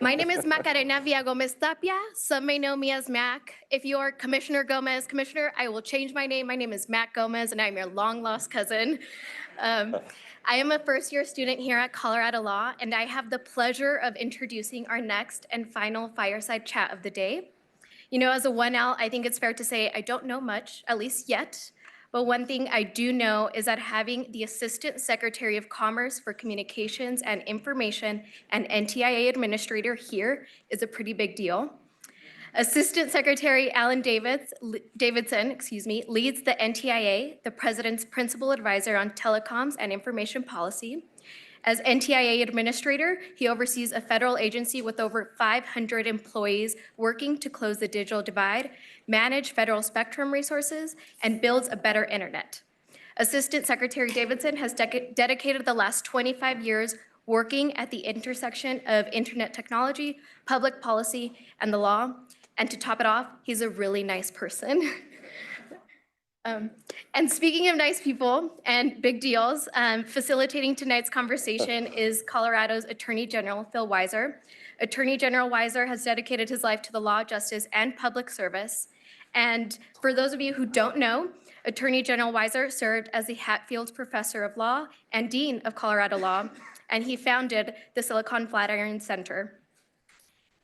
My name is Macarena Villagomez Tapia. Some may know me as Mac. If you're Commissioner Gomez, Commissioner, I will change my name. My name is Mac Gomez, and I'm your long-lost cousin. I am a first-year student here at Colorado Law, and I have the pleasure of introducing our next and final Fireside Chat of the day. You know, as a 1L, I think it's fair to say I don't know much, at least yet. But one thing I do know is that having the Assistant Secretary of Commerce for Communications and Information and NTIA Administrator here is a pretty big deal. Assistant Secretary Alan Davidson, leads the NTIA, the President's Principal Advisor on Telecoms and Information Policy. As NTIA Administrator, he oversees a federal agency with over 500 employees working to close the digital divide, manage federal spectrum resources, and builds a better internet. Assistant Secretary Davidson has dedicated the last 25 years working at the intersection of internet technology, public policy, and the law. And to top it off, he's a really nice person. And speaking of nice people and big deals, facilitating tonight's conversation is Colorado's Attorney General, Phil Weiser. Attorney General Weiser has dedicated his life to the law, justice, and public service. And for those of you who don't know, Attorney General Weiser served as the Hatfield Professor of Law and Dean of Colorado Law, and he founded the Silicon Flatiron Center.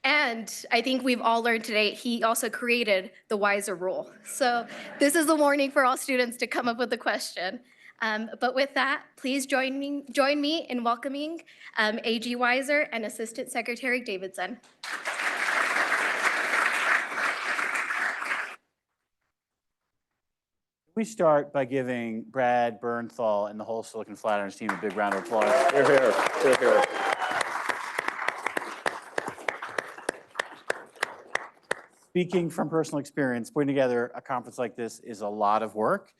And I think we've all learned today, he also created the Weiser rule. So this is a warning for all students to come up with a question. But with that, please join me in welcoming AG Weiser and Assistant Secretary Davidson. We start by giving Brad Bernthal and the whole Silicon Flatiron team a big round of applause. Here, here, here, here. Speaking from personal experience, putting together a conference like this is a lot of work,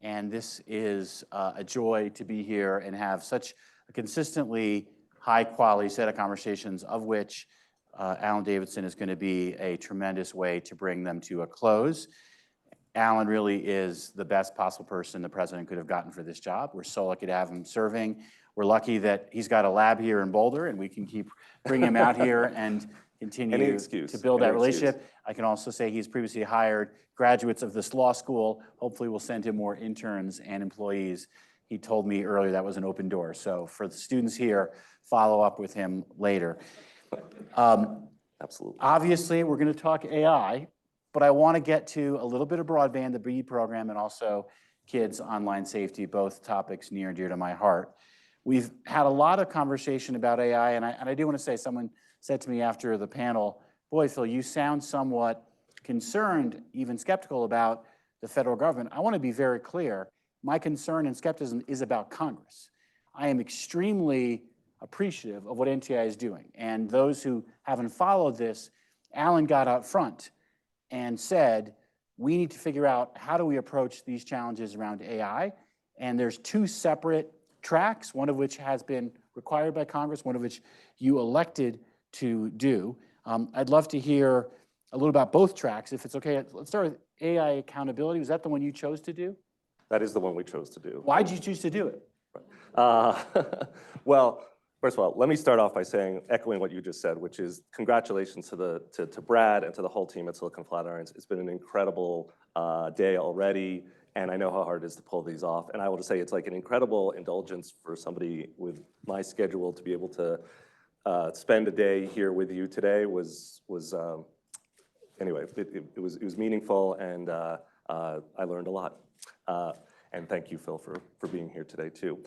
and this is a joy to be here and have such a consistently high-quality set of conversations, of which Alan Davidson is going to be a tremendous way to bring them to a close. Alan really is the best possible person the president could have gotten for this job. We're so lucky to have him serving. We're lucky that he's got a lab here in Boulder, and we can keep bringing him out here and continue to build that relationship. I can also say he's previously hired graduates of this law school. Hopefully we'll send him more interns and employees. He told me earlier that was an open door. So for the students here, follow up with him later. Absolutely. Obviously, we're going to talk AI, but I want to get to a little bit of broadband, the BEAD program, and also kids' online safety, both topics near and dear to my heart. We've had a lot of conversation about AI, and I do want to say, someone said to me after the panel, boy, Phil, you sound somewhat concerned, even skeptical about the federal government. I want to be very clear. My concern and skepticism is about Congress. I am extremely appreciative of what NTIA is doing. And those who haven't followed this, Alan got out front and said, we need to figure out how do we approach these challenges around AI. And there's two separate tracks, one of which has been required by Congress, one of which you elected to do. I'd love to hear a little about both tracks, if it's okay. Let's start with AI accountability. Was that the one you chose to do? That is the one we chose to do. Why did you choose to do it? Well, first of all, let me start off by saying, echoing what you just said, which is congratulations to Brad and to the whole team at Silicon Flatiron. It's been an incredible day already, and I know how hard it is to pull these off. And I will just say it's like an incredible indulgence for somebody with my schedule to be able to spend a day here with you today anyway, it was meaningful, and I learned a lot. And thank you, Phil, for being here today too.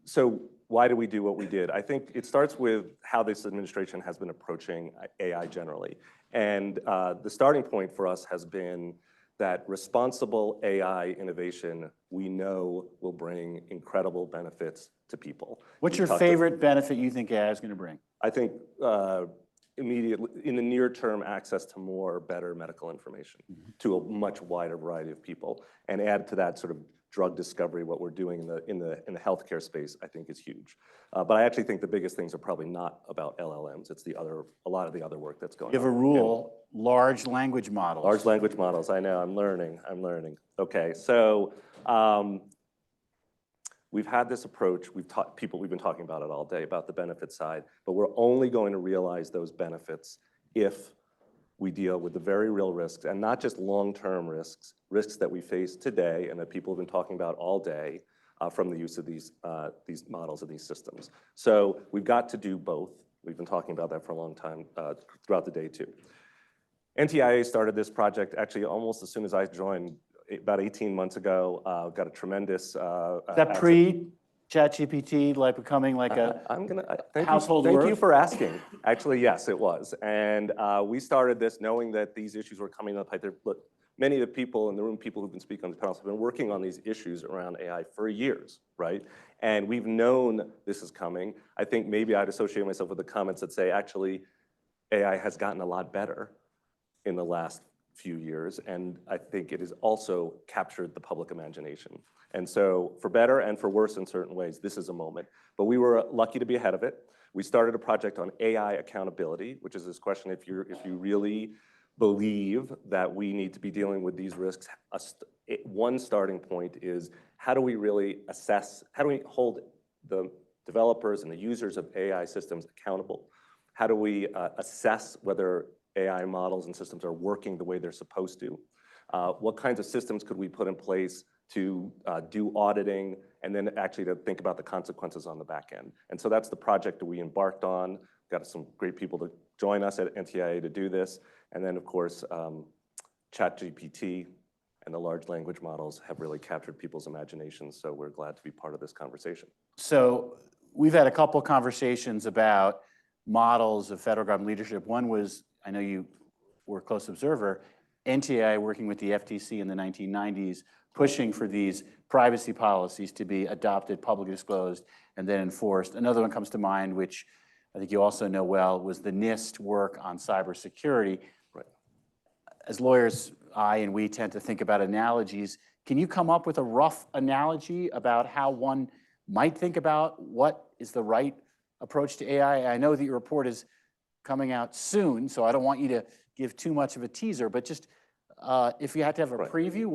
So why do we do what we did? I think it starts with how this administration has been approaching AI generally. And the starting point for us has been that responsible AI innovation, we know, will bring incredible benefits to people. What's your favorite benefit you think AI is going to bring? I think immediately, in the near term, access to more better medical information to a much wider variety of people, and add to that sort of drug discovery, what we're doing in the healthcare space, I think is huge. But I actually think the biggest things are probably not about LLMs. It's a lot of the other work that's going on. You have a rule, large language models. Large language models, I know, I'm learning. Okay, so we've had this approach, we've been talking about it all day, about the benefit side, but we're only going to realize those benefits if we deal with the very real risks, and not just long-term risks, risks that we face today and that people have been talking about all day from the use of these models and these systems. So we've got to do both. We've been talking about that for a long time throughout the day too. NTIA started this project actually almost as soon as I joined, about 18 months ago. Got a tremendous That pre-ChatGPT, like becoming like a household word? Thank you for asking. Actually, yes, it was. And we started this knowing that these issues were coming up. Look, many of the people in the room, people who've been speaking on the panels, have been working on these issues around AI for years, right? And we've known this is coming. I think maybe I'd associate myself with the comments that say, actually, AI has gotten a lot better in the last few years, and I think it has also captured the public imagination. And so for better and for worse in certain ways, this is a moment. But we were lucky to be ahead of it. We started a project on AI accountability, which is this question, if you really believe that we need to be dealing with these risks, one starting point is, how do we really assess, how do we hold the developers and the users of AI systems accountable? How do we assess whether AI models and systems are working the way they're supposed to? What kinds of systems could we put in place to do auditing, and then actually to think about the consequences on the back end? And so that's the project that we embarked on. Got some great people to join us at NTIA to do this. And then, of course, ChatGPT and the large language models have really captured people's imaginations. So we're glad to be part of this conversation. So we've had a couple conversations about models of federal government leadership. One was, I know you were a close observer, NTIA working with the FTC in the 1990s, pushing for these privacy policies to be adopted, publicly disclosed, and then enforced. Another one comes to mind, which I think you also know well, was the NIST work on cybersecurity. Right. As lawyers, I and we tend to think about analogies. Can you come up with a rough analogy about how one might think about what is the right approach to AI? I know that your report is coming out soon, so I don't want you to give too much of a teaser, but just if you had to have a preview,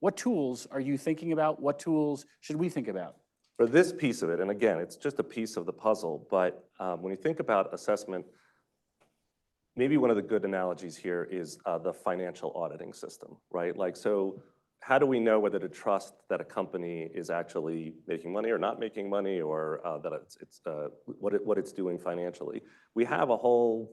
what tools are you thinking about? What tools should we think about? For this piece of it, and again, it's just a piece of the puzzle, but when you think about assessment, maybe one of the good analogies here is the financial auditing system, right? Like, so how do we know whether to trust that a company is actually making money or not making money, or that it's what it's doing financially? We have a whole,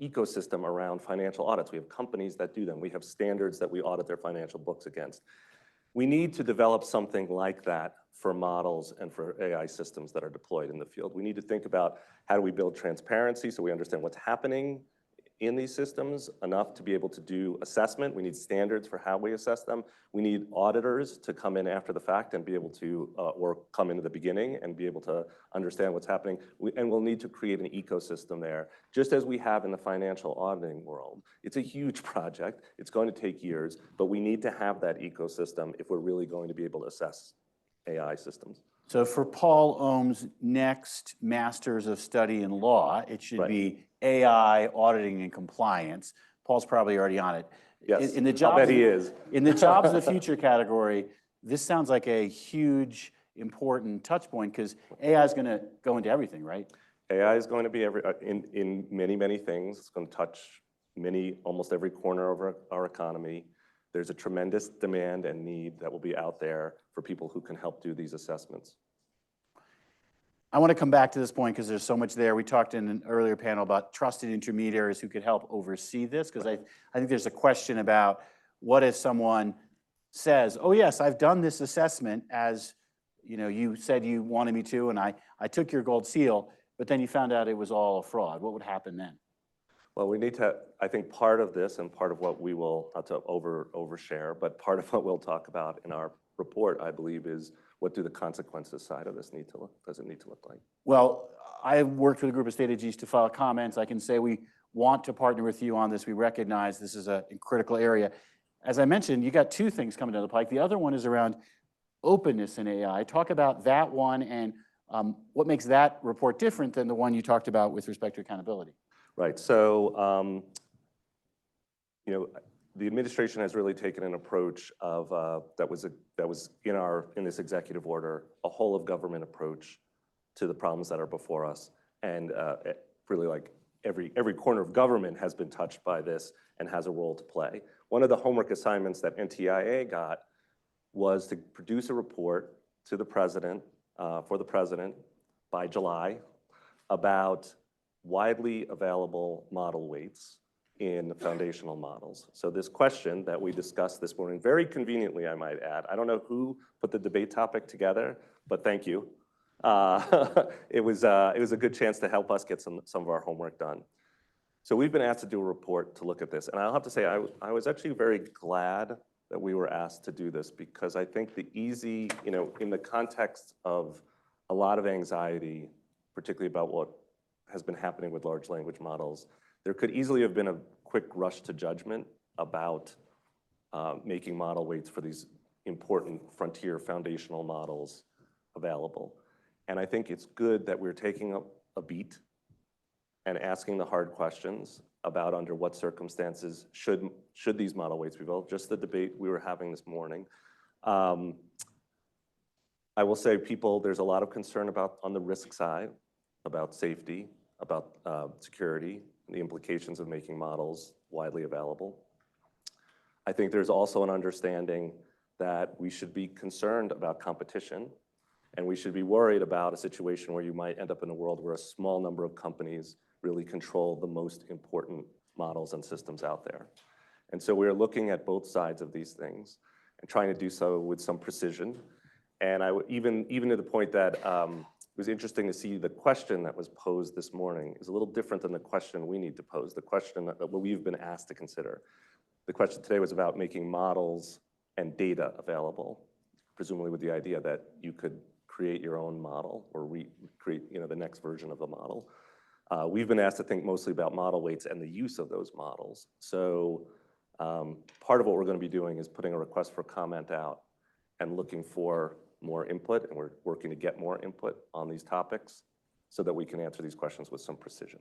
ecosystem around financial audits. We have companies that do them. We have standards that we audit their financial books against. We need to develop something like that for models and for AI systems that are deployed in the field. We need to think about, how do we build transparency so we understand what's happening in these systems enough to be able to do assessment. We need standards for how we assess them. We need auditors to come in after the fact and be able to, or come in at the beginning and be able to understand what's happening. And we'll need to create an ecosystem there, just as we have in the financial auditing world. It's a huge project. It's going to take years, but we need to have that ecosystem if we're really going to be able to assess AI systems. So for Paul Ohm's next Masters of Study in Law, it should be AI, auditing, and compliance. Paul's probably already on it. Yes, in the jobs, I bet he is. In the jobs of the future category, this sounds like a huge, important touch point, because AI is going to go into everything, right? AI is going to be in many, many things. It's going to touch almost every corner of our economy. There's a tremendous demand and need that will be out there for people who can help do these assessments. I want to come back to this point because there's so much there. We talked in an earlier panel about trusted intermediaries who could help oversee this, because I think there's a question about, what if someone says, oh yes, I've done this assessment as you said you wanted me to, and I took your gold seal, but then you found out it was all a fraud. What would happen then? Well, we need to, I think part of this and part of what we will, not to overshare, but part of what we'll talk about in our report, I believe, is what do the consequences side of this does it need to look like? Well, I worked with a group of state AGs to file comments. I can say we want to partner with you on this. We recognize this is a critical area. As I mentioned, you got two things coming down the pike. The other one is around openness in AI. Talk about that one and what makes that report different than the one you talked about with respect to accountability. Right. So, the administration has really taken an approach of that was in this executive order, a whole of government approach to the problems that are before us, and really like every corner of government has been touched by this and has a role to play. One of the homework assignments that NTIA got was to produce a report to the president, for the president, by July, about widely available model weights in foundational models. So this question that we discussed this morning, very conveniently, I might add, I don't know who put the debate topic together, but thank you. It was a good chance to help us get some of our homework done. So we've been asked to do a report to look at this. And I'll have to say, I was actually very glad that we were asked to do this, because I think the easy, in the context of a lot of anxiety, particularly about what has been happening with large language models, there could easily have been a quick rush to judgment about making model weights for these important frontier foundational models available. And I think it's good that we're taking a beat and asking the hard questions about under what circumstances should these model weights be available, just the debate we were having this morning. I will say there's a lot of concern on the risk side, about safety, about security, the implications of making models widely available. I think there's also an understanding that we should be concerned about competition, and we should be worried about a situation where you might end up in a world where a small number of companies really control the most important models and systems out there. And so we're looking at both sides of these things and trying to do so with some precision. And even to the point that it was interesting to see the question that was posed this morning is a little different than the question we need to pose, the question that we've been asked to consider. The question today was about making models and data available, presumably with the idea that you could create your own model or create the next version of the model. We've been asked to think mostly about model weights and the use of those models. So part of what we're going to be doing is putting a request for comment out and looking for more input, and we're working to get more input on these topics so that we can answer these questions with some precision.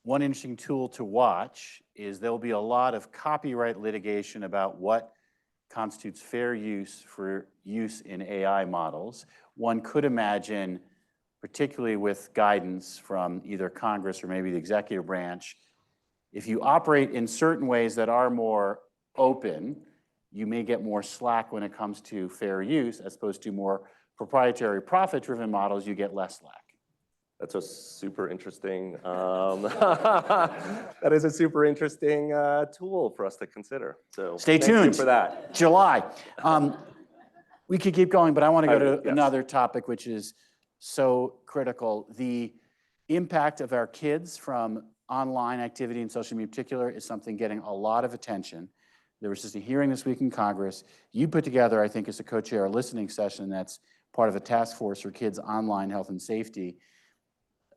One interesting tool to watch is there'll be a lot of copyright litigation about what constitutes fair use for use in AI models. One could imagine, particularly with guidance from either Congress or maybe the executive branch, if you operate in certain ways that are more open, you may get more slack when it comes to fair use, as opposed to more proprietary profit-driven models, you get less slack. That's a super interesting, that is a super interesting tool for us to consider. So stay tuned. Thank you for that. July. We could keep going, but I want to go to Yes. another topic, which is so critical. The impact of our kids from online activity and social media in particular is something getting a lot of attention. There was just a hearing this week in Congress. You put together, I think, as a co-chair, a listening session that's part of a task force for kids' online health and safety.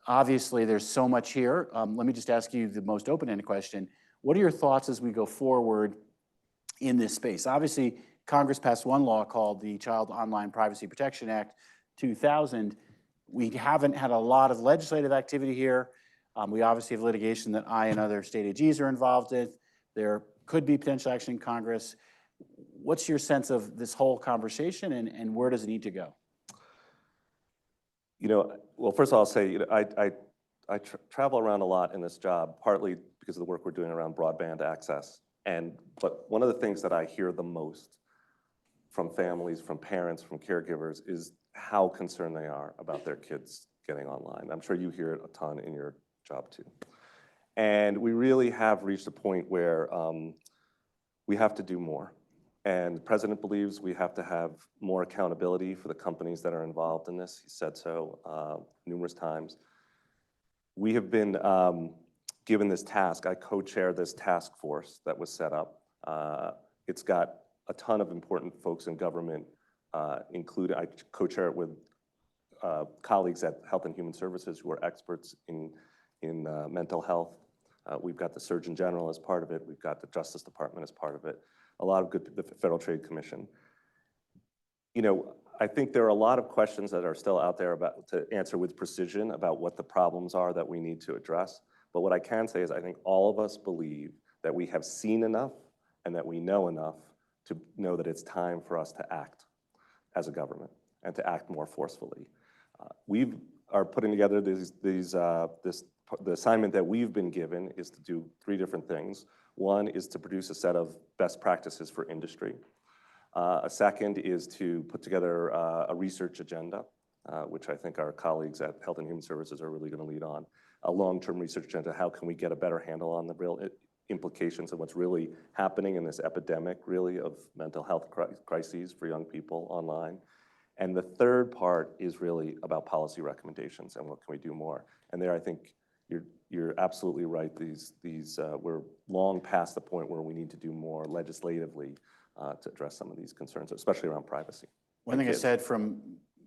Obviously, there's so much here. Let me just ask you the most open-ended question. What are your thoughts as we go forward in this space? Obviously, Congress passed one law called the Child Online Privacy Protection Act 2000. We haven't had a lot of legislative activity here. We obviously have litigation that I and other state AGs are involved in. There could be potential action in Congress. What's your sense of this whole conversation, and where does it need to go? Well, first of all, I'll say, I travel around a lot in this job, partly because of the work we're doing around broadband access. But one of the things that I hear the most from families, from parents, from caregivers is how concerned they are about their kids getting online. I'm sure you hear it a ton in your job too. And we really have reached a point where we have to do more. And the president believes we have to have more accountability for the companies that are involved in this. He said so numerous times. We have been given this task. I co-chair this task force that was set up. It's got a ton of important folks in government, including I co-chair it with colleagues at Health and Human Services who are experts in mental health. We've got the Surgeon General as part of it. We've got the Justice Department as part of it. A lot of the Federal Trade Commission. I think there are a lot of questions that are still out there to answer with precision about what the problems are that we need to address. But what I can say is I think all of us believe that we have seen enough and that we know enough to know that it's time for us to act as a government and to act more forcefully. We are putting together the assignment that we've been given is to do 3 different things. One is to produce a set of best practices for industry. A second is to put together a research agenda, which I think our colleagues at Health and Human Services are really going to lead on. A long-term research agenda, how can we get a better handle on the real implications of what's really happening in this epidemic, really, of mental health crises for young people online. And the third part is really about policy recommendations and what can we do more. And there, I think you're absolutely right. We're long past the point where we need to do more legislatively to address some of these concerns, especially around privacy. One thing I said from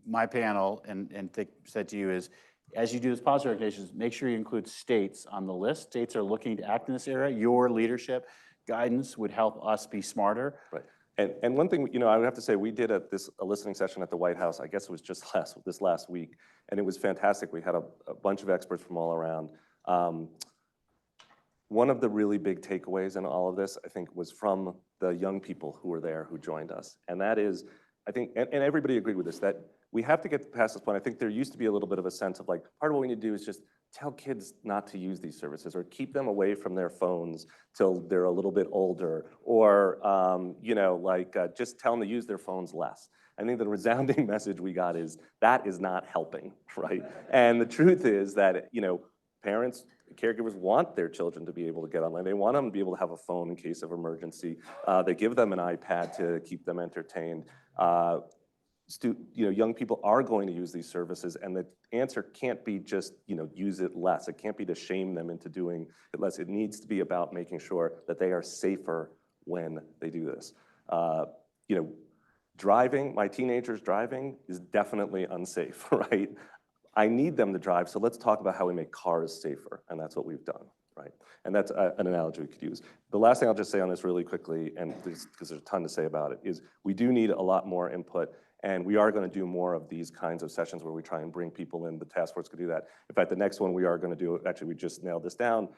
my panel and said to you is, as you do this policy recommendations, make sure you include states on the list. States are looking to act in this area. Your leadership guidance would help us be smarter. Right. And one thing, I would have to say, we did a listening session at the White House, I guess it was just this last week, and it was fantastic. We had a bunch of experts from all around. One of the really big takeaways in all of this, I think, was from the young people who were there who joined us. And that is, I think, and everybody agreed with this, that we have to get past this point. I think there used to be a little bit of a sense of like, part of what we need to do is just tell kids not to use these services or keep them away from their phones till they're a little bit older, or just tell them to use their phones less. I think the resounding message we got is that is not helping, right? And the truth is that, parents, caregivers want their children to be able to get online. They want them to be able to have a phone in case of emergency. They give them an iPad to keep them entertained. Young people are going to use these services, and the answer can't be just, use it less. It can't be to shame them into doing it less. It needs to be about making sure that they are safer when they do this. Driving, my teenagers driving is definitely unsafe, right? I need them to drive, so let's talk about how we make cars safer, and that's what we've done, right? And that's an analogy we could use. The last thing I'll just say on this really quickly, and because there's a ton to say about it, is we do need a lot more input, and we are going to do more of these kinds of sessions where we try and bring people in. The task force could do that. In fact, the next one we are going to do, actually, we just nailed this down.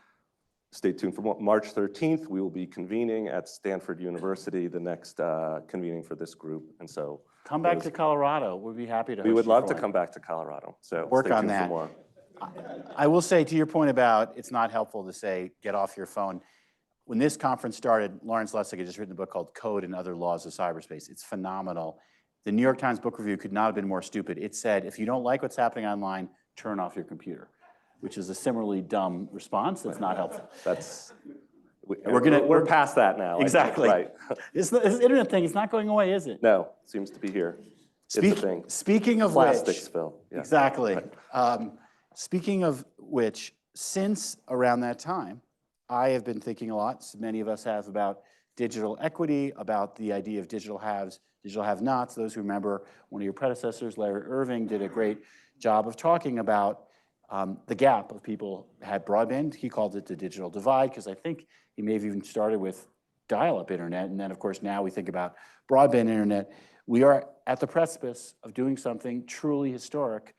Stay tuned for March 13th. We will be convening at Stanford University, the next convening for this group. And so come back to Colorado. We'd be happy to host we would you love for to one. come back to Colorado. So Work stay on tuned that. for more. I will say, to your point about it's not helpful to say, get off your phone. When this conference started, Lawrence Lessig had just written a book called Code and Other Laws of Cyberspace. It's phenomenal. The New York Times book review could not have been more stupid. It said, if you don't like what's happening online, turn off your computer, which is a similarly dumb response that's not helpful. We're past that now. Exactly. I think, right. This internet thing is not going away, is it? No, seems to be here. It's a thing. Speaking of Plastics, which, Phil. Yeah. exactly. Speaking of which, since around that time, I have been thinking a lot, so many of us have, about digital equity, about the idea of digital haves, digital have-nots. Those who remember one of your predecessors, Larry Irving, did a great job of talking about the gap of people who had broadband. He called it the digital divide, because I think he may have even started with dial-up internet. And then, of course, now we think about broadband internet. We are at the precipice of doing something truly historic.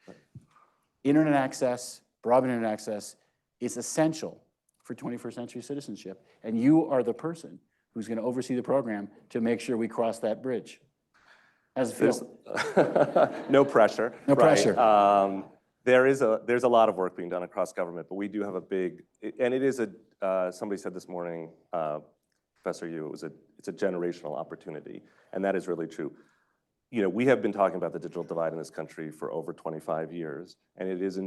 Internet access, broadband internet access, is essential for 21st century citizenship. And you are the person who's going to oversee the program to make sure we cross that bridge. As it feels. No pressure. No pressure. There's a lot of work being done across government, but we do have a big, and it is somebody said this morning, Professor Yu, it's a generational opportunity, and that is really true. We have been talking about the digital divide in this country for over 25 years, and it's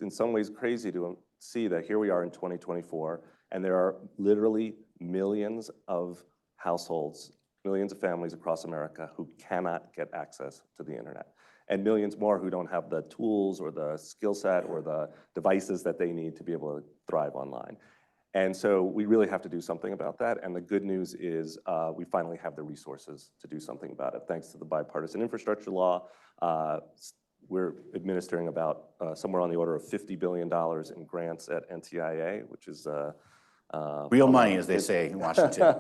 in some ways crazy to see that here we are in 2024, and there are literally millions of households, millions of families across America who cannot get access to the internet, and millions more who don't have the tools or the skill set or the devices that they need to be able to thrive online. And so we really have to do something about that. And the good news is we finally have the resources to do something about it. Thanks to the bipartisan infrastructure law, we're administering about somewhere on the order of $50 billion in grants at NTIA, which is real money, as they say in Washington.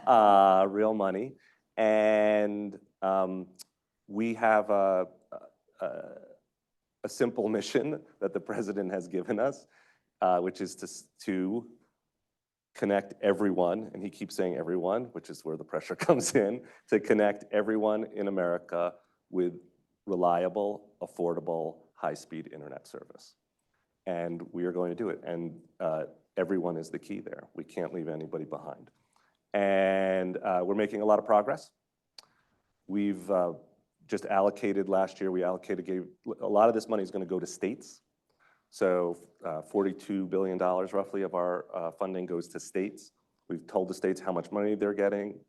Real money. And we have a simple mission that the president has given us, which is to connect everyone, and he keeps saying everyone, which is where the pressure comes in, to connect everyone in America with reliable, affordable, high-speed internet service. And we are going to do it. And everyone is the key there. We can't leave anybody behind. And we're making a lot of progress. We've just allocated last year, gave a lot of this money is going to go to states. So $42 billion roughly of our funding goes to states. We've told the states how much money they're getting.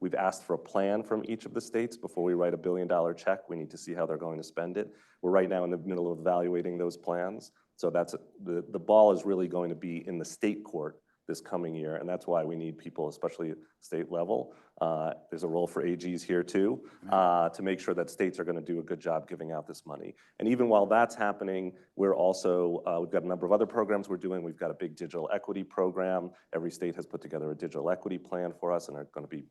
We've asked for a plan from each of the states before we write $1 billion check. We need to see how they're going to spend it. We're right now in the middle of evaluating those plans. So that's the ball is really going to be in the state court this coming year, and that's why we need people, especially at state level. There's a role for AGs here too, to make sure that states are going to do a good job giving out this money. And even while that's happening, we're also, we've got a number of other programs we're doing. We've got a big digital equity program. Every state has put together a digital equity plan for us, and they're going to be,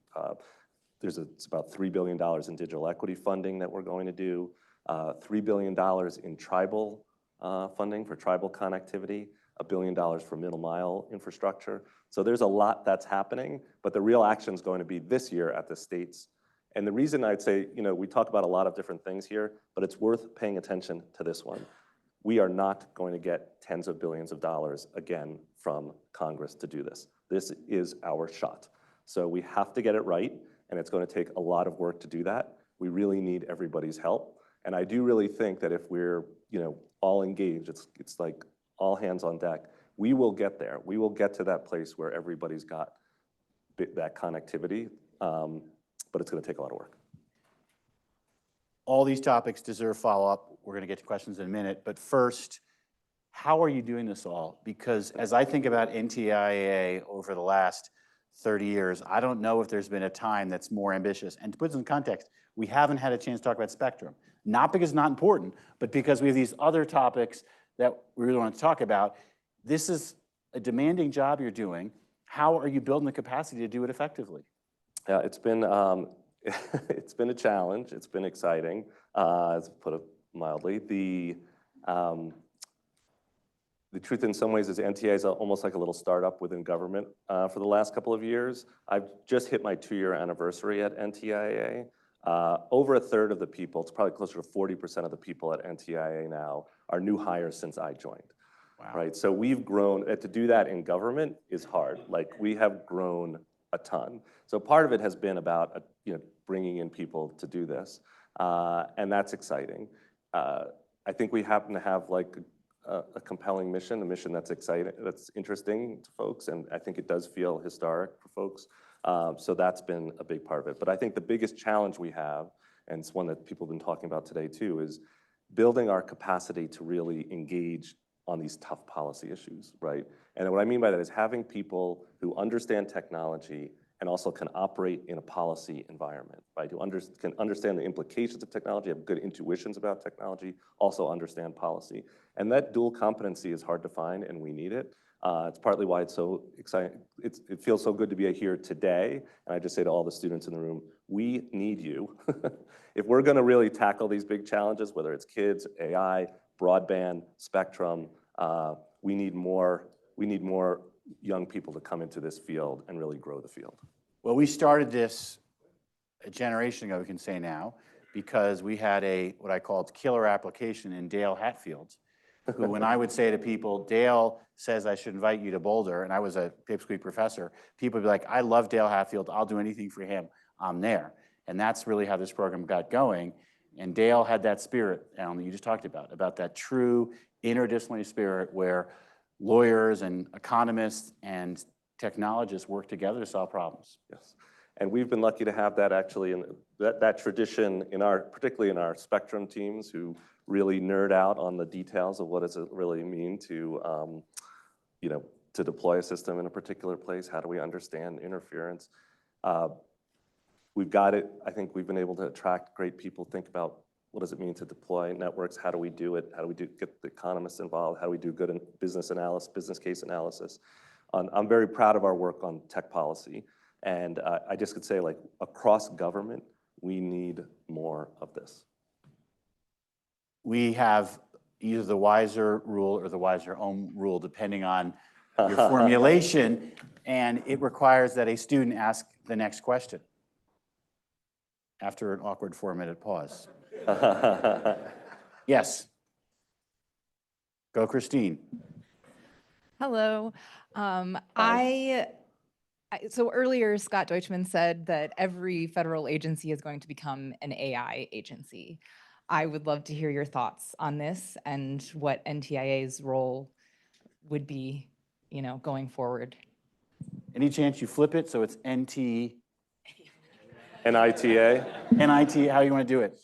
it's about $3 billion in digital equity funding that we're going to do, $3 billion in tribal funding for tribal connectivity, $1 billion for middle mile infrastructure. So there's a lot that's happening, but the real action is going to be this year at the states. And the reason I'd say, we talk about a lot of different things here, but it's worth paying attention to this one. We are not going to get tens of billions of dollars again from Congress to do this. This is our shot. So we have to get it right, and it's going to take a lot of work to do that. We really need everybody's help. And I do really think that if we're, all engaged, it's like all hands on deck, we will get there. We will get to that place where everybody's got that connectivity, but it's going to take a lot of work. All these topics deserve follow-up. We're going to get to questions in a minute, but first, how are you doing this all? Because as I think about NTIA over the last 30 years, I don't know if there's been a time that's more ambitious. And to put this in context, we haven't had a chance to talk about spectrum. Not because it's not important, but because we have these other topics that we really want to talk about. This is a demanding job you're doing. How are you building the capacity to do it effectively? Yeah, it's been it's been a challenge. It's been exciting, to put it mildly. The truth in some ways is NTIA is almost like a little startup within government for the last couple of years. I've just hit my 2-year anniversary at NTIA. Over a third of the people, it's probably closer to 40% of the people at NTIA now are new hires since I joined. Wow. Right, so we've grown. To do that in government is hard. Like, we have grown a ton. So part of it has been about bringing in people to do this, and that's exciting. I think we happen to have like a compelling mission, a mission that's exciting, that's interesting to folks, and I think it does feel historic for folks. So that's been a big part of it. But I think the biggest challenge we have, and it's one that people have been talking about today too, is building our capacity to really engage on these tough policy issues, right? And what I mean by that is having people who understand technology and also can operate in a policy environment, right? Who can understand the implications of technology, have good intuitions about technology, also understand policy. And that dual competency is hard to find, and we need it. It's partly why it's so exciting. It feels so good to be here today. And I just say to all the students in the room, we need you. If we're going to really tackle these big challenges, whether it's kids, AI, broadband, spectrum, we need more young people to come into this field and really grow the field. Well, we started this a generation ago, we can say now, because we had what I called killer application in Dale Hatfield, who, when I would say to people, Dale says I should invite you to Boulder, and I was a pipsqueak professor, people would be like, I love Dale Hatfield, I'll do anything for him, I'm there. And that's really how this program got going. And Dale had that spirit, Alan, that you just talked about that true interdisciplinary spirit where lawyers and economists and technologists work together to solve problems. Yes, and we've been lucky to have that actually in that tradition particularly in our spectrum teams who really nerd out on the details of what does it really mean to, to deploy a system in a particular place. How do we understand interference? We've got it. I think we've been able to attract great people, think about what does it mean to deploy networks? How do we do it? How do we get the economists involved? How do we do good business analysis, business case analysis? I'm very proud of our work on tech policy. And I just could say, like, across government, we need more of this. We have either the Weiser rule or the Weiser Ohm rule, depending on your formulation, and it requires that a student ask the next question after an awkward 4-minute pause. Yes. Go, Christine. Hello. So earlier, Scott Deutschman said that every federal agency is going to become an AI agency. I would love to hear your thoughts on this and what NTIA's role would be, going forward. Any chance you flip it so it's NTIA? NITA? NIT, how you want to do it?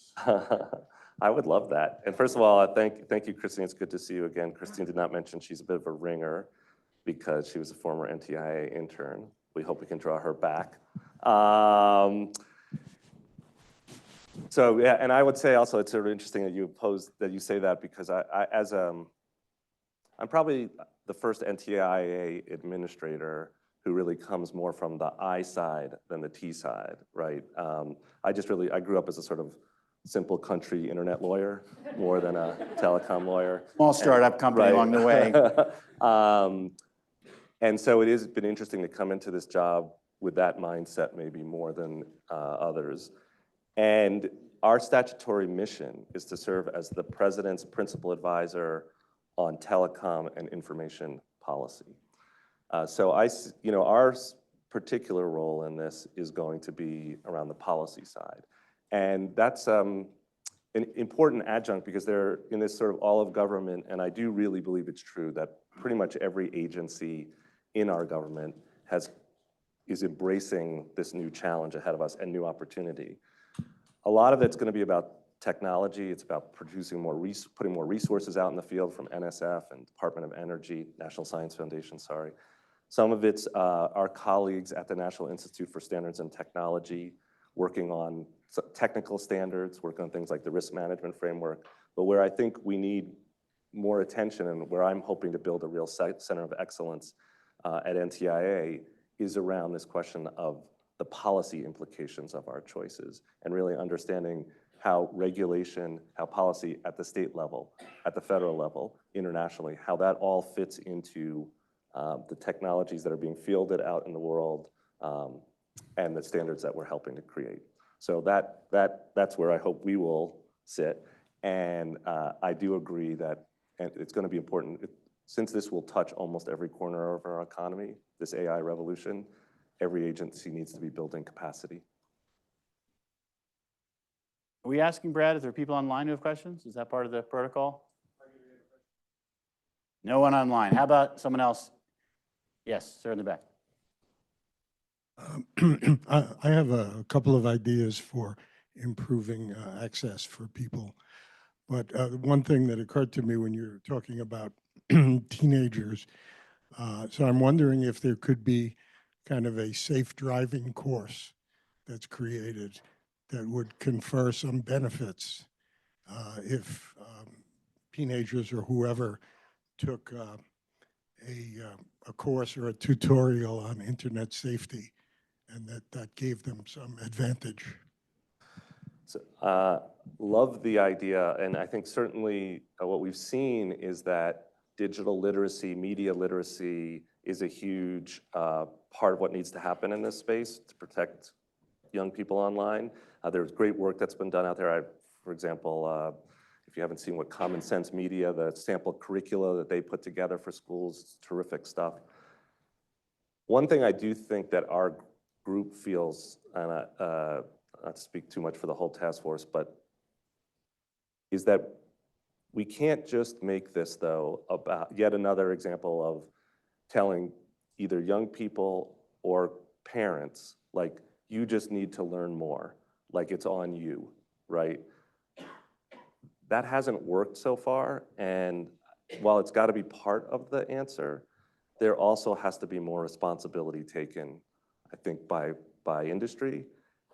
I would love that. And first of all, thank you, Christine. It's good to see you again. Christine did not mention she's a bit of a ringer because she was a former NTIA intern. We hope we can draw her back. So yeah, and I would say also it's sort of interesting that you say that because I'm probably the first NTIA administrator who really comes more from the I side than the T side, right? I grew up as a sort of simple country internet lawyer more than a telecom lawyer. Small startup company along the way. And so it has been interesting to come into this job with that mindset maybe more than others. And our statutory mission is to serve as the president's principal advisor on telecom and information policy. So our particular role in this is going to be around the policy side. And that's an important adjunct because they're in this sort of all of government, and I do really believe it's true that pretty much every agency in our government is embracing this new challenge ahead of us and new opportunity. A lot of it's going to be about technology. It's about putting more resources out in the field from NSF and Department of Energy, National Science Foundation, sorry. Some of it's our colleagues at the National Institute for Standards and Technology working on technical standards, working on things like the risk management framework. But where I think we need more attention and where I'm hoping to build a real center of excellence at NTIA is around this question of the policy implications of our choices and really understanding how regulation, how policy at the state level, at the federal level, internationally, how that all fits into the technologies that are being fielded out in the world and the standards that we're helping to create. So that's where I hope we will sit. And I do agree that it's going to be important. Since this will touch almost every corner of our economy, this AI revolution, every agency needs to be building capacity. Are we asking Brad if there are people online who have questions? Is that part of the protocol? No one online. How about someone else? Yes, sir in the back. I have a couple of ideas for improving access for people. But one thing that occurred to me when you're talking about teenagers, so I'm wondering if there could be kind of a safe driving course that's created that would confer some benefits if teenagers or whoever took a course or a tutorial on internet safety, and that gave them some advantage. So, love the idea, and I think certainly what we've seen is that digital literacy, media literacy is a huge part of what needs to happen in this space to protect young people online. There's great work that's been done out there. For example, if you haven't seen what Common Sense Media, the sample curricula that they put together for schools, it's terrific stuff. One thing I do think that our group feels, and not to speak too much for the whole task force, but is that we can't just make this, though, about yet another example of telling either young people or parents, like, you just need to learn more, like it's on you, right? That hasn't worked so far, and while it's got to be part of the answer, there also has to be more responsibility taken, I think, by industry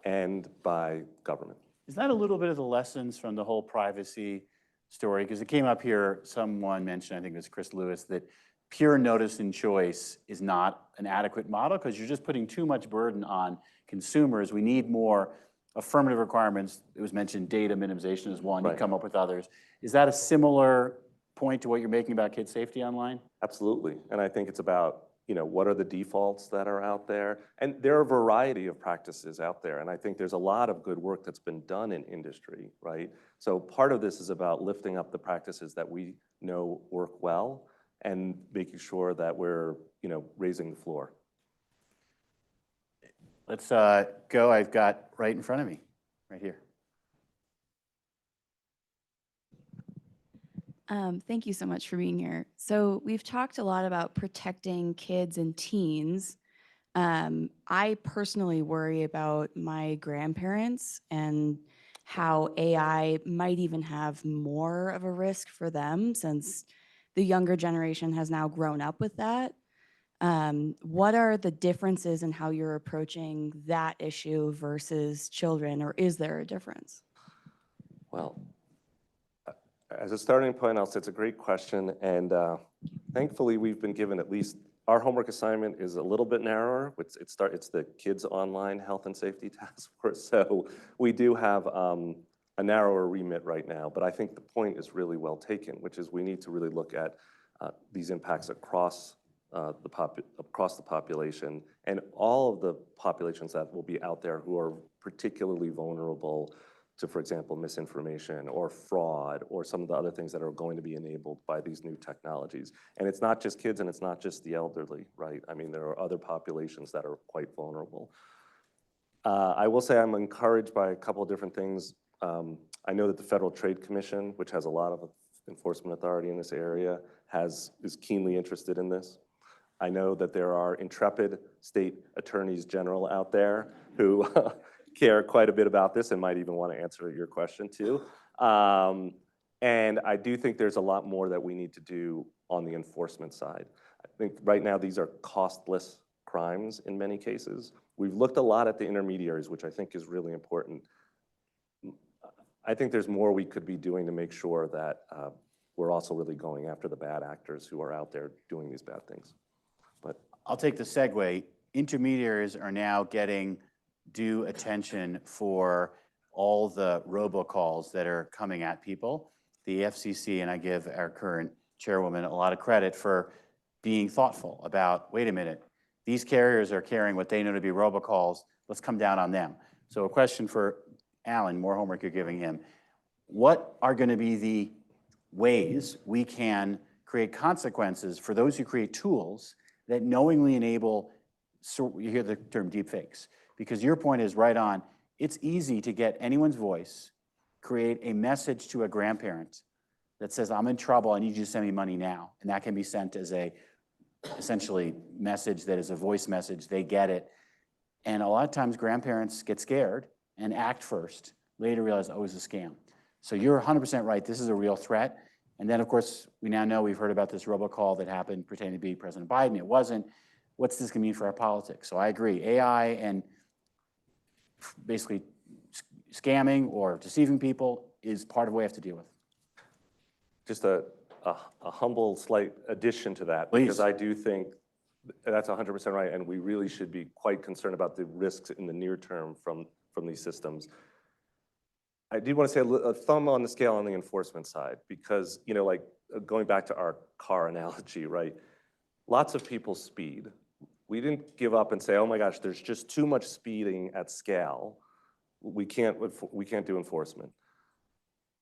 and by government. Is that a little bit of the lessons from the whole privacy story? Because it came up here, someone mentioned, I think it was Chris Lewis, that pure notice and choice is not an adequate model because you're just putting too much burden on consumers. We need more affirmative requirements. It was mentioned data minimization is one, Right. You come up with others. Is that a similar point to what you're making about kid safety online? Absolutely. And I think it's about, what are the defaults that are out there? And there are a variety of practices out there. And I think there's a lot of good work that's been done in industry, right? So part of this is about lifting up the practices that we know work well and making sure that we're, raising the floor. Let's go. I've got right in front of me, right here. Thank you so much for being here. So we've talked a lot about protecting kids and teens. I personally worry about my grandparents and how AI might even have more of a risk for them since the younger generation has now grown up with that. What are the differences in how you're approaching that issue versus children, or is there a difference? Well, as a starting point, I'll say it's a great question. And thankfully, we've been given at least our homework assignment is a little bit narrower. It's the Kids Online Health and Safety Task Force. So we do have a narrower remit right now. But I think the point is really well taken, which is we need to really look at these impacts across the population and all of the populations that will be out there who are particularly vulnerable to, for example, misinformation or fraud or some of the other things that are going to be enabled by these new technologies. And it's not just kids and it's not just the elderly, right? I mean, there are other populations that are quite vulnerable. I will say I'm encouraged by a couple of different things. I know that the Federal Trade Commission, which has a lot of enforcement authority in this area, is keenly interested in this. I know that there are intrepid state attorneys general out there who care quite a bit about this and might even want to answer your question too. And I do think there's a lot more that we need to do on the enforcement side. I think right now these are costless crimes in many cases. We've looked a lot at the intermediaries, which I think is really important. I think there's more we could be doing to make sure that we're also really going after the bad actors who are out there doing these bad things. But I'll take the segue. Intermediaries are now getting due attention for all the robocalls that are coming at people. The FCC, and I give our current chairwoman a lot of credit for being thoughtful about, wait a minute, these carriers are carrying what they know to be robocalls, let's come down on them. So a question for Alan, more homework you're giving him. What are going to be the ways we can create consequences for those who create tools that knowingly enable, so you hear the term deep fakes, because your point is right on. It's easy to get anyone's voice, create a message to a grandparent that says, I'm in trouble, I need you to send me money now. And that can be sent as a, essentially, message that is a voice message, they get it. And a lot of times grandparents get scared and act first, later realize, oh, it's a scam. So you're 100% right, this is a real threat. And then of course, we now know, we've heard about this robocall that happened pretending to be President Biden, it wasn't. What's this gonna mean for our politics? So I agree, AI and basically scamming or deceiving people is part of what we have to deal with. just a humble slight addition to that, Please. because I do think that's 100% right, and we really should be quite concerned about the risks in the near term from these systems. I do want to say a thumb on the scale on the enforcement side, because, like going back to our car analogy, right? Lots of people speed. We didn't give up and say, oh my gosh, there's just too much speeding at scale. We can't do enforcement.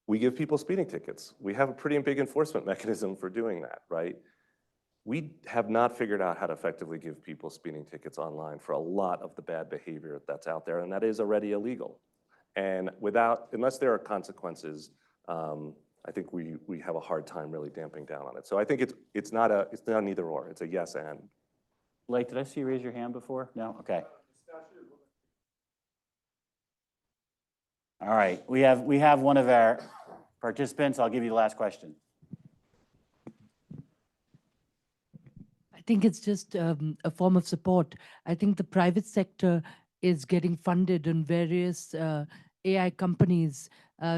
We give people speeding tickets. We have a pretty big enforcement mechanism for doing that, right? We have not figured out how to effectively give people speeding tickets online for a lot of the bad behavior that's out there, and that is already illegal. And unless there are consequences, I think we have a hard time really damping down on it. So I think it's not an either or, it's a yes and. Blake, did I see you raise your hand before? No? Okay. All right, we have one of our participants. I'll give you the last question. I think it's just a form of support. I think the private sector is getting funded in various AI companies.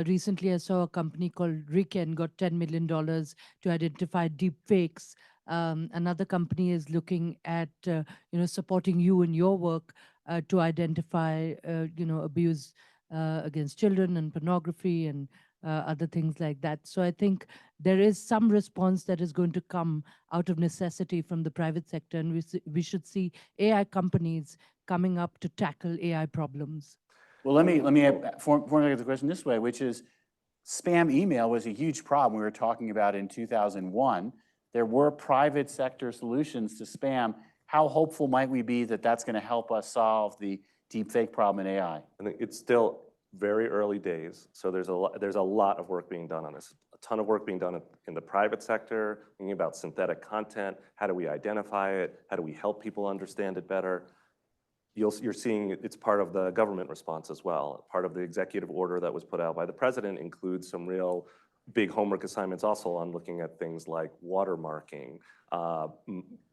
Recently, I saw a company called Riken got $10 million to identify deep fakes. Another company is looking at supporting you in your work to identify abuse against children and pornography and other things like that. So I think there is some response that is going to come out of necessity from the private sector, and we should see AI companies coming up to tackle AI problems. Well, let me formulate the question this way, which is spam email was a huge problem we were talking about in 2001. There were private sector solutions to spam. How hopeful might we be that that's going to help us solve the deepfake problem in AI? I think it's still very early days, so there's a lot of work being done on this. A ton of work being done in the private sector, thinking about synthetic content. How do we identify it? How do we help people understand it better? You're seeing it's part of the government response as well. Part of the executive order that was put out by the president includes some real big homework assignments also on looking at things like watermarking,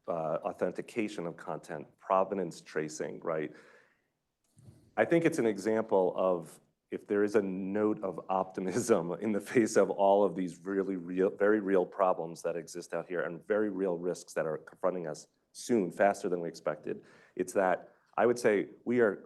authentication of content, provenance tracing, right? I think it's an example of, if there is a note of optimism in the face of all of these really real, very real problems that exist out here and very real risks that are confronting us soon, faster than we expected, it's that I would say we are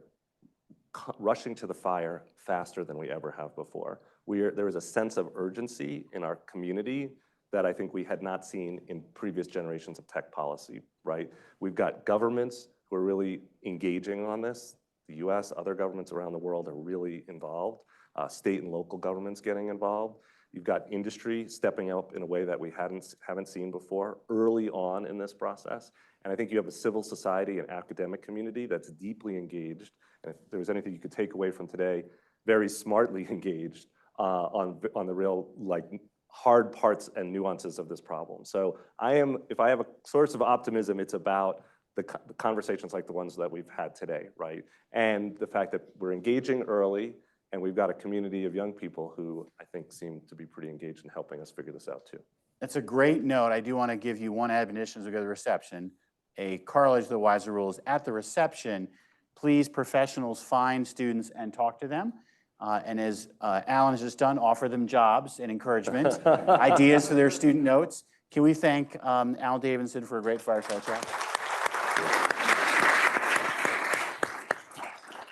rushing to the fire faster than we ever have before. There is a sense of urgency in our community that I think we had not seen in previous generations of tech policy, right? We've got governments who are really engaging on this. The US, other governments around the world are really involved. State and local governments getting involved. You've got industry stepping up in a way that we haven't seen before early on in this process. And I think you have a civil society and academic community that's deeply engaged. And if there's anything you could take away from today, very smartly engaged on the real, like, hard parts and nuances of this problem. So if I have a source of optimism, it's about the conversations like the ones that we've had today, right? And the fact that we're engaging early, and we've got a community of young people who I think seem to be pretty engaged in helping us figure this out too. That's a great note. I do want to give you one admonition as we go to the reception. A corollary to the Weiser rules at the reception, please, professionals, find students and talk to them. And as Alan has just done, offer them jobs and encouragement, ideas for their student notes. Can we thank Alan Davidson for a great fireside chat?